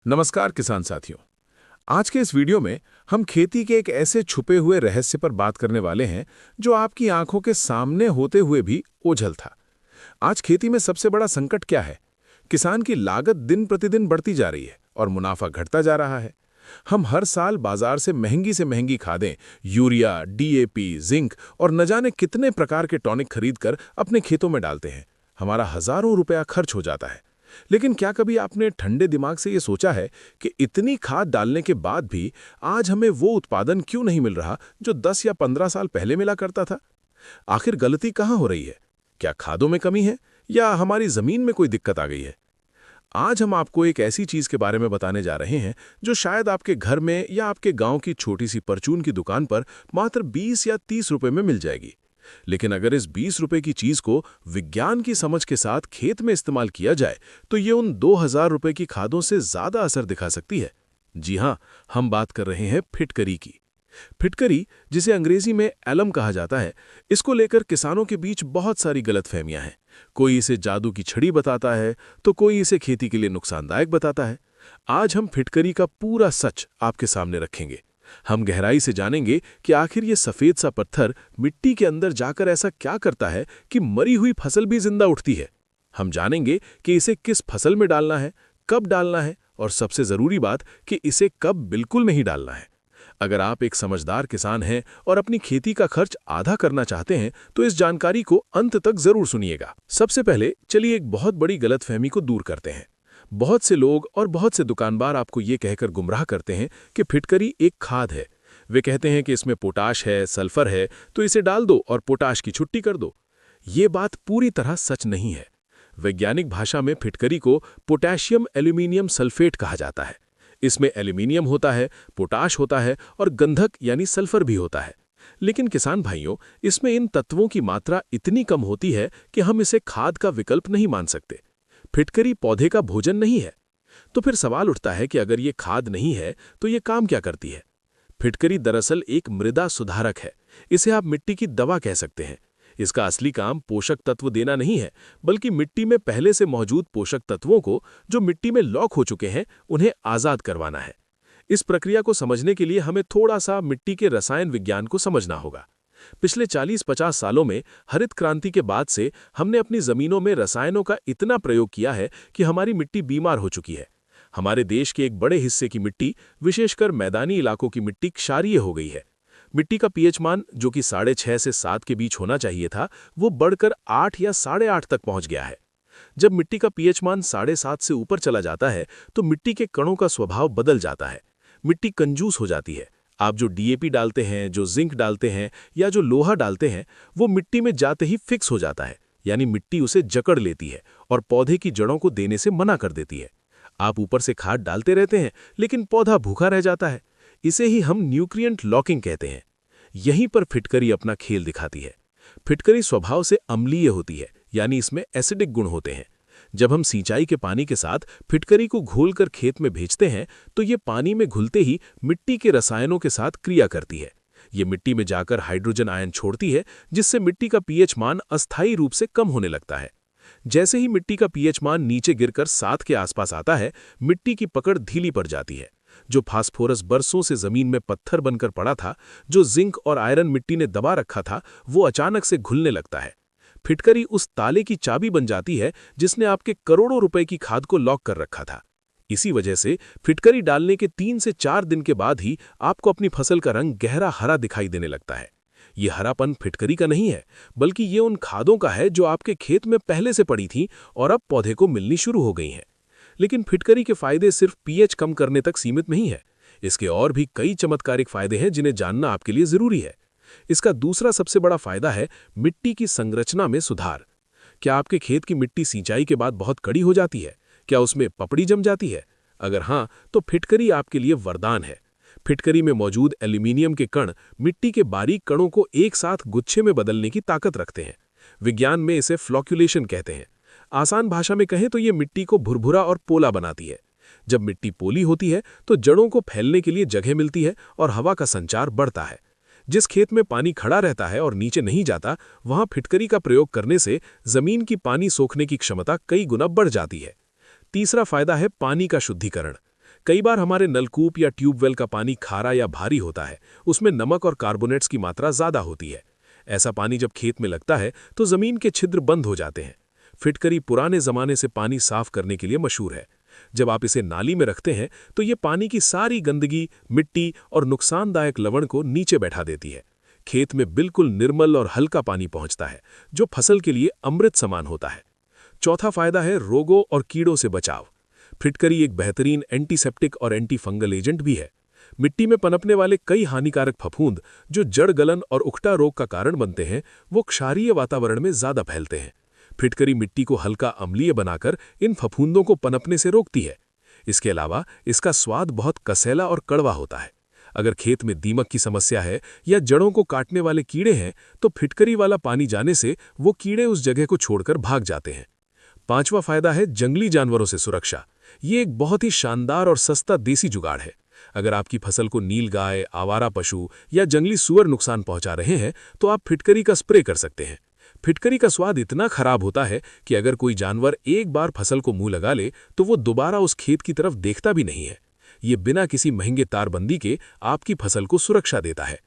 नमस्कार किसान साथियों। आज के इस वीडियो में हम खेती के एक ऐसे छुपे हुए रहस्य पर बात करने वाले हैं जो आपकी आंखों के सामने होते हुए भी ओझल था। आज खेती में सबसे बड़ा संकट क्या है? किसान की लागत दिन प्रतिदिन बढ़ती जा रही है और मुनाफा घटता जा रहा है। हम हर साल बाजार से महंगी खादें, यूरिया, डीएपी, जिंक और न जाने कितने प्रकार के टॉनिक खरीदकर अपने खेतों में डालते हैं। हमारा हजारों रुपया खर्च हो जाता है। लेकिन क्या कभी आपने ठंडे दिमाग से ये सोचा है कि इतनी खाद डालने के बाद भी आज हमें वो उत्पादन क्यों नहीं मिल रहा जो 10 या 15 साल पहले मिला करता था? आखिर गलती कहाँ हो रही है? क्या खादों में कमी है या हमारी जमीन में कोई दिक्कत आ गई है? आज हम आपको एक ऐसी चीज के बारे में बताने जा रहे हैं जो शायद आपके घर में या आपके गांव की छोटी सी परचून की दुकान पर मात्र 20 या 30 रुपए में मिल जाएगी। लेकिन अगर इस 20 रुपए की चीज को विज्ञान की समझ के साथ खेत में इस्तेमाल किया जाए तो ये उन 2000 रुपए की खादों से ज्यादा असर दिखा सकती है। जी हां, हम बात कर रहे हैं फिटकरी की। फिटकरी, जिसे अंग्रेजी में एलम कहा जाता है, इसको लेकर किसानों के बीच बहुत सारी गलतफहमियां हैं। कोई इसे जादू की छड़ी बताता है तो कोई इसे खेती के लिए नुकसानदायक बताता है। आज हम फिटकरी का पूरा सच आपके सामने रखेंगे। हम गहराई से जानेंगे कि आखिर ये सफेद सा पत्थर मिट्टी के अंदर जाकर ऐसा क्या करता है कि मरी हुई फसल भी जिंदा उठती है। हम जानेंगे कि इसे किस फसल में डालना है, कब डालना है और सबसे जरूरी बात कि इसे कब बिल्कुल नहीं डालना है। अगर आप एक समझदार किसान हैं और अपनी खेती का खर्च आधा करना चाहते हैं तो इस जानकारी को अंत तक जरूर सुनिएगा। सबसे पहले चलिए एक बहुत बड़ी गलतफहमी को दूर करते हैं। बहुत से लोग और बहुत से दुकानदार आपको ये कहकर गुमराह करते हैं कि फिटकरी एक खाद है। वे कहते हैं कि इसमें पोटाश है, सल्फर है, तो इसे डाल दो और पोटाश की छुट्टी कर दो। ये बात पूरी तरह सच नहीं है। वैज्ञानिक भाषा में फिटकरी को पोटेशियम एल्यूमिनियम सल्फेट कहा जाता है। इसमें एल्यूमिनियम होता है, पोटाश होता है और गंधक यानी सल्फर भी होता है। लेकिन किसान भाइयों, इसमें इन तत्वों की मात्रा इतनी कम होती है कि हम इसे खाद का विकल्प नहीं मान सकते। फिटकरी पौधे का भोजन नहीं है। तो फिर सवाल उठता है कि अगर ये खाद नहीं है तो ये काम क्या करती है? फिटकरी दरअसल एक मृदा सुधारक है। इसे आप मिट्टी की दवा कह सकते हैं। इसका असली काम पोषक तत्व देना नहीं है, बल्कि मिट्टी में पहले से मौजूद पोषक तत्वों को जो मिट्टी में लॉक हो चुके हैं उन्हें आजाद करवाना है। इस प्रक्रिया को समझने के लिए हमें थोड़ा सा मिट्टी के रसायन विज्ञान को समझना होगा। पिछले 40-50 सालों में हरित क्रांति के बाद से हमने अपनी जमीनों में रसायनों का इतना प्रयोग किया है कि हमारी मिट्टी बीमार हो चुकी है। हमारे देश के एक बड़े हिस्से की मिट्टी, विशेषकर मैदानी इलाकों की मिट्टी, क्षारीय हो गई है। मिट्टी का पीएच मान, जो कि 6.5 से 7 के बीच होना चाहिए था, वो बढ़कर 8 या 8.5 तक पहुंच गया है। जब मिट्टी का पीएच मान 7.5 से ऊपर चला जाता है तो मिट्टी के कणों का स्वभाव बदल जाता है। मिट्टी कंजूस हो जाती है। आप जो डीएपी डालते हैं, जो जिंक डालते हैं या जो लोहा डालते हैं, वो मिट्टी में जाते ही फिक्स हो जाता है, यानी मिट्टी उसे जकड़ लेती है और पौधे की जड़ों को देने से मना कर देती है। आप ऊपर से खाद डालते रहते हैं लेकिन पौधा भूखा रह जाता है। इसे ही हम न्यूट्रिएंट लॉकिंग कहते हैं। यहीं पर फिटकरी अपना खेल दिखाती है। फिटकरी स्वभाव से अम्लीय होती है, यानी इसमें एसिडिक गुण होते हैं। जब हम सिंचाई के पानी के साथ फिटकरी को घोलकर खेत में भेजते हैं तो ये पानी में घुलते ही मिट्टी के रसायनों के साथ क्रिया करती है। ये मिट्टी में जाकर हाइड्रोजन आयन छोड़ती है, जिससे मिट्टी का पीएच मान अस्थायी रूप से कम होने लगता है। जैसे ही मिट्टी का पीएच मान नीचे गिरकर 7 के आसपास आता है, मिट्टी की पकड़ ढीली पड़ जाती है। जो फास्फोरस बरसों से जमीन में पत्थर बनकर पड़ा था, जो जिंक और आयरन मिट्टी ने दबा रखा था, वो अचानक से घुलने लगता है। फिटकरी उस ताले की चाबी बन जाती है जिसने आपके करोड़ों रुपए की खाद को लॉक कर रखा था। इसी वजह से फिटकरी डालने के 3 से 4 दिन के बाद ही आपको अपनी फसल का रंग गहरा हरा दिखाई देने लगता है। ये हरापन फिटकरी का नहीं है, बल्कि ये उन खादों का है जो आपके खेत में पहले से पड़ी थीं और अब पौधे को मिलनी शुरू हो गई हैं। लेकिन फिटकरी के फायदे सिर्फ पीएच कम करने तक सीमित नहीं है। इसके और भी कई चमत्कारिक फायदे हैं जिन्हें जानना आपके लिए जरूरी है। इसका दूसरा सबसे बड़ा फायदा है मिट्टी की संरचना में सुधार। क्या आपके खेत की मिट्टी सिंचाई के बाद बहुत कड़ी हो जाती है? क्या उसमें पपड़ी जम जाती है? अगर हाँ, तो फिटकरी आपके लिए वरदान है। फिटकरी में मौजूद एल्यूमिनियम के कण मिट्टी के बारीक कणों को एक साथ गुच्छे में बदलने की ताकत रखते हैं। विज्ञान में इसे फ्लोक्यूलेशन कहते हैं। आसान भाषा में कहें तो ये मिट्टी को भुरभुरा और पोला बनाती है। जब मिट्टी पोली होती है तो जड़ों को फैलने के लिए जगह मिलती है और हवा का संचार बढ़ता है। जिस खेत में पानी खड़ा रहता है और नीचे नहीं जाता, वहां फिटकरी का प्रयोग करने से जमीन की पानी सोखने की क्षमता कई गुना बढ़ जाती है। तीसरा फायदा है पानी का शुद्धिकरण। कई बार हमारे नलकूप या ट्यूबवेल का पानी खारा या भारी होता है, उसमें नमक और कार्बोनेट्स की मात्रा ज़्यादा होती है। ऐसा पानी जब खेत में लगता है तो ज़मीन के छिद्र बंद हो जाते हैं। फिटकरी पुराने ज़माने से पानी साफ करने के लिए मशहूर है। जब आप इसे नाली में रखते हैं तो ये पानी की सारी गंदगी, मिट्टी और नुकसानदायक लवण को नीचे बैठा देती है। खेत में बिल्कुल निर्मल और हल्का पानी पहुंचता है, जो फसल के लिए अमृत समान होता है। चौथा फायदा है रोगों और कीड़ों से बचाव। फिटकरी एक बेहतरीन एंटीसेप्टिक और एंटी फंगल एजेंट भी है। मिट्टी में पनपने वाले कई हानिकारक फफूंद जो जड़ गलन और उकटा रोग का कारण बनते हैं, वो क्षारीय वातावरण में ज्यादा फैलते हैं। फिटकरी मिट्टी को हल्का अम्लीय बनाकर इन फफूंदों को पनपने से रोकती है। इसके अलावा इसका स्वाद बहुत कसैला और कड़वा होता है। अगर खेत में दीमक की समस्या है या जड़ों को काटने वाले कीड़े हैं, तो फिटकरी वाला पानी जाने से वो कीड़े उस जगह को छोड़कर भाग जाते हैं। पांचवा फायदा है जंगली जानवरों से सुरक्षा। ये एक बहुत ही शानदार और सस्ता देसी जुगाड़ है। अगर आपकी फसल को नीलगाय, आवारा पशु या जंगली सूअर नुकसान पहुंचा रहे हैं, तो आप फिटकरी का स्प्रे कर सकते हैं। फिटकरी का स्वाद इतना खराब होता है कि अगर कोई जानवर एक बार फसल को मुंह लगा ले तो वो दोबारा उस खेत की तरफ देखता भी नहीं है। ये बिना किसी महंगे तारबंदी के आपकी फसल को सुरक्षा देता है।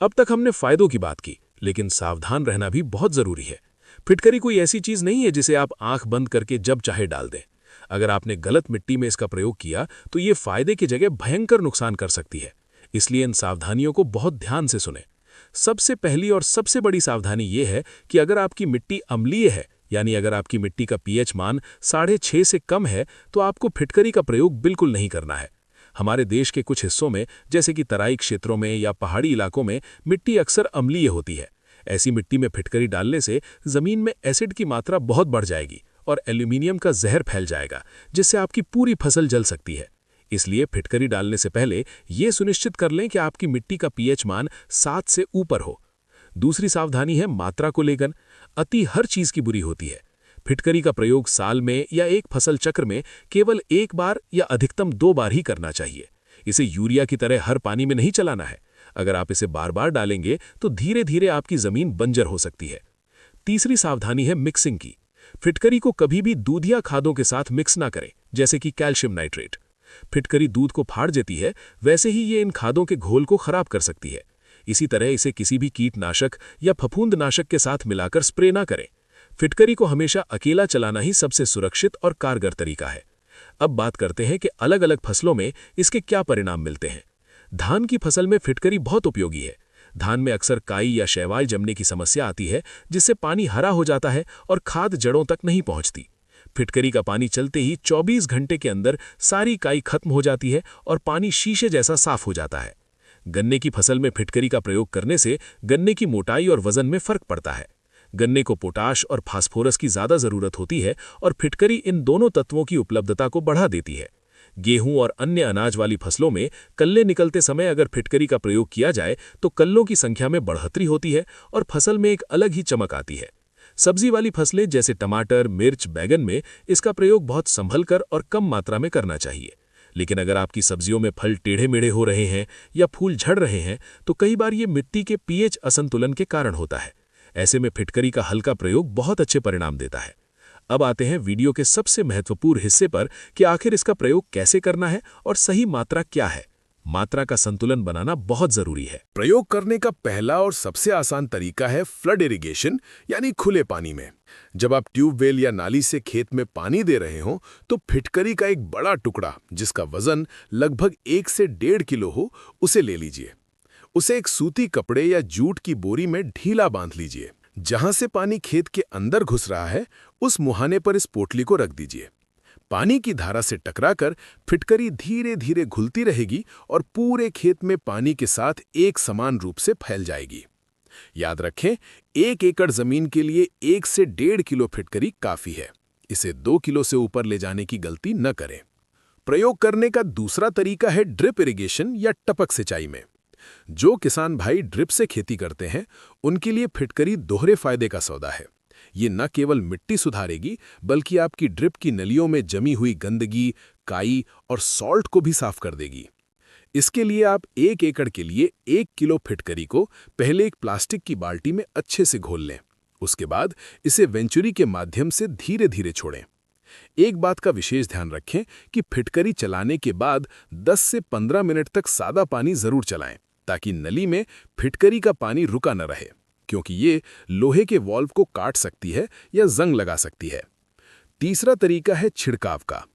अब तक हमने फायदों की बात की, लेकिन सावधान रहना भी बहुत जरूरी है। फिटकरी कोई ऐसी चीज नहीं है जिसे आप आंख बंद करके जब चाहे डाल दें। अगर आपने गलत मिट्टी में इसका प्रयोग किया तो ये फायदे की जगह भयंकर नुकसान कर सकती है। इसलिए इन सावधानियों को बहुत ध्यान से सुनें। सबसे पहली और सबसे बड़ी सावधानी ये है कि अगर आपकी मिट्टी अम्लीय है, यानी अगर आपकी मिट्टी का पीएच मान 6.5 से कम है, तो आपको फिटकरी का प्रयोग बिल्कुल नहीं करना है। हमारे देश के कुछ हिस्सों में, जैसे कि तराई क्षेत्रों में या पहाड़ी इलाकों में, मिट्टी अक्सर अम्लीय होती है। ऐसी मिट्टी में फिटकरी डालने से जमीन में एसिड की मात्रा बहुत बढ़ जाएगी और एल्यूमिनियम का जहर फैल जाएगा, जिससे आपकी पूरी फसल जल सकती है। इसलिए फिटकरी डालने से पहले ये सुनिश्चित कर लें कि आपकी मिट्टी का पीएच मान 7 से ऊपर हो। दूसरी सावधानी है मात्रा को लेकर। अति हर चीज की बुरी होती है। फिटकरी का प्रयोग साल में या एक फसल चक्र में केवल एक बार या अधिकतम 2 बार ही करना चाहिए। इसे यूरिया की तरह हर पानी में नहीं चलाना है। अगर आप इसे बार बार डालेंगे तो धीरे धीरे आपकी जमीन बंजर हो सकती है। तीसरी सावधानी है मिक्सिंग की। फिटकरी को कभी भी दूधिया खादों के साथ मिक्स ना करें, जैसे कि कैल्शियम नाइट्रेट। फिटकरी दूध को फाड़ देती है, वैसे ही ये इन खादों के घोल को खराब कर सकती है। इसी तरह इसे किसी भी कीटनाशक या फफूंदनाशक के साथ मिलाकर स्प्रे ना करें। फिटकरी को हमेशा अकेला चलाना ही सबसे सुरक्षित और कारगर तरीका है। अब बात करते हैं कि अलग अलग फसलों में इसके क्या परिणाम मिलते हैं। धान की फसल में फिटकरी बहुत उपयोगी है। धान में अक्सर काई या शैवाल जमने की समस्या आती है, जिससे पानी हरा हो जाता है और खाद जड़ों तक नहीं पहुंचती। फिटकरी का पानी चलते ही 24 घंटे के अंदर सारी काई खत्म हो जाती है और पानी शीशे जैसा साफ हो जाता है। गन्ने की फसल में फिटकरी का प्रयोग करने से गन्ने की मोटाई और वजन में फर्क पड़ता है। गन्ने को पोटाश और फास्फोरस की ज्यादा जरूरत होती है और फिटकरी इन दोनों तत्वों की उपलब्धता को बढ़ा देती है। गेहूं और अन्य अनाज वाली फसलों में कल्ले निकलते समय अगर फिटकरी का प्रयोग किया जाए तो कल्लों की संख्या में बढ़ोतरी होती है और फसल में एक अलग ही चमक आती है। सब्जी वाली फसलें जैसे टमाटर, मिर्च, बैगन में इसका प्रयोग बहुत संभल कर और कम मात्रा में करना चाहिए। लेकिन अगर आपकी सब्जियों में फल टेढ़े मेढ़े हो रहे हैं या फूल झड़ रहे हैं, तो कई बार ये मिट्टी के पीएच असंतुलन के कारण होता है। ऐसे में फिटकरी का हल्का प्रयोग बहुत अच्छे परिणाम देता है। अब आते हैं वीडियो के सबसे महत्वपूर्ण हिस्से पर कि आखिर इसका प्रयोग कैसे करना है और सही मात्रा क्या है। मात्रा का संतुलन बनाना बहुत जरूरी है। प्रयोग करने का पहला और सबसे आसान तरीका है फ्लड इरिगेशन, यानी खुले पानी में। जब आप ट्यूबवेल या नाली से खेत में पानी दे रहे हो, तो फिटकरी का एक बड़ा टुकड़ा जिसका वजन लगभग 1 से 1.5 किलो हो, उसे ले लीजिए। उसे एक सूती कपड़े या जूट की बोरी में ढीला बांध लीजिए। जहां से पानी खेत के अंदर घुस रहा है, उस मुहाने पर इस पोटली को रख दीजिए। पानी की धारा से टकराकर फिटकरी धीरे धीरे घुलती रहेगी और पूरे खेत में पानी के साथ एक समान रूप से फैल जाएगी। याद रखें, 1 एकड़ जमीन के लिए 1 से 1.5 किलो फिटकरी काफी है। इसे 2 किलो से ऊपर ले जाने की गलती न करें। प्रयोग करने का दूसरा तरीका है ड्रिप इरिगेशन या टपक सिंचाई में। जो किसान भाई ड्रिप से खेती करते हैं, उनके लिए फिटकरी दोहरे फायदे का सौदा है। ये न केवल मिट्टी सुधारेगी, बल्कि आपकी ड्रिप की नलियों में जमी हुई गंदगी, काई और सॉल्ट को भी साफ कर देगी। इसके लिए आप 1 एकड़ के लिए 1 किलो फिटकरी को पहले एक प्लास्टिक की बाल्टी में अच्छे से घोल लें। उसके बाद इसे वेंचुरी के माध्यम से धीरे धीरे छोड़ें। एक बात का विशेष ध्यान रखें कि फिटकरी चलाने के बाद 10 से 15 मिनट तक सादा पानी जरूर चलाएं, ताकि नली में फिटकरी का पानी रुका न रहे, क्योंकि ये लोहे के वाल्व को काट सकती है या जंग लगा सकती है। तीसरा तरीका है छिड़काव का।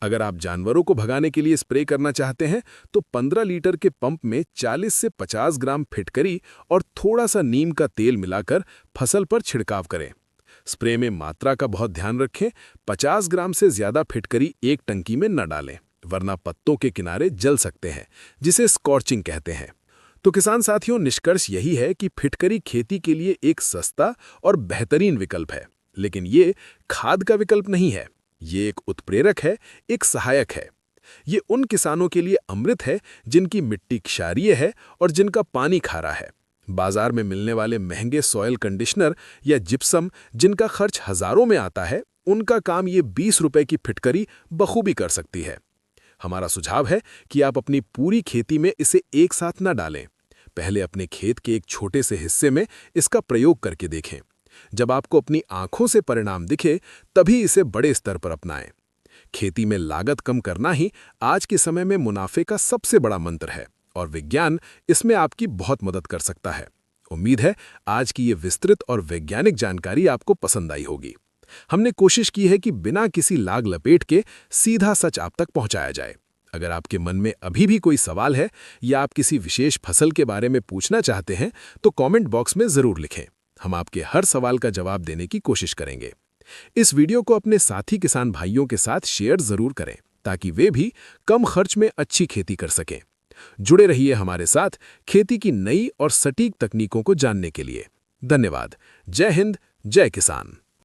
अगर आप जानवरों को भगाने के लिए स्प्रे करना चाहते हैं तो 15 लीटर के पंप में 40 से 50 ग्राम फिटकरी और थोड़ा सा नीम का तेल मिलाकर फसल पर छिड़काव करें। स्प्रे में मात्रा का बहुत ध्यान रखें, 50 ग्राम से ज्यादा फिटकरी एक टंकी में न डालें, वरना पत्तों के किनारे जल सकते हैं, जिसे स्कॉर्चिंग कहते हैं। तो किसान साथियों, निष्कर्ष यही है कि फिटकरी खेती के लिए एक सस्ता और बेहतरीन विकल्प है, लेकिन ये खाद का विकल्प नहीं है। ये एक उत्प्रेरक है, एक सहायक है। ये उन किसानों के लिए अमृत है जिनकी मिट्टी क्षारीय है और जिनका पानी खारा है। बाजार में मिलने वाले महंगे सॉयल कंडीशनर या जिप्सम, जिनका खर्च हजारों में आता है, उनका काम ये 20 रुपए की फिटकरी बखूबी कर सकती है। हमारा सुझाव है कि आप अपनी पूरी खेती में इसे एक साथ न डालें। पहले अपने खेत के एक छोटे से हिस्से में इसका प्रयोग करके देखें। जब आपको अपनी आंखों से परिणाम दिखे, तभी इसे बड़े स्तर पर अपनाएं। खेती में लागत कम करना ही आज के समय में मुनाफे का सबसे बड़ा मंत्र है, और विज्ञान इसमें आपकी बहुत मदद कर सकता है। उम्मीद है आज की ये विस्तृत और वैज्ञानिक जानकारी आपको पसंद आई होगी। हमने कोशिश की है कि बिना किसी लाग लपेट के सीधा सच आप तक पहुंचाया जाए। अगर आपके मन में अभी भी कोई सवाल है या आप किसी विशेष फसल के बारे में पूछना चाहते हैं, तो कमेंट बॉक्स में जरूर लिखें। हम आपके हर सवाल का जवाब देने की कोशिश करेंगे। इस वीडियो को अपने साथी किसान भाइयों के साथ शेयर जरूर करें, ताकि वे भी कम खर्च में अच्छी खेती कर सकें। जुड़े रहिए हमारे साथ खेती की नई और सटीक तकनीकों को जानने के लिए। धन्यवाद। जय हिंद, जय किसान।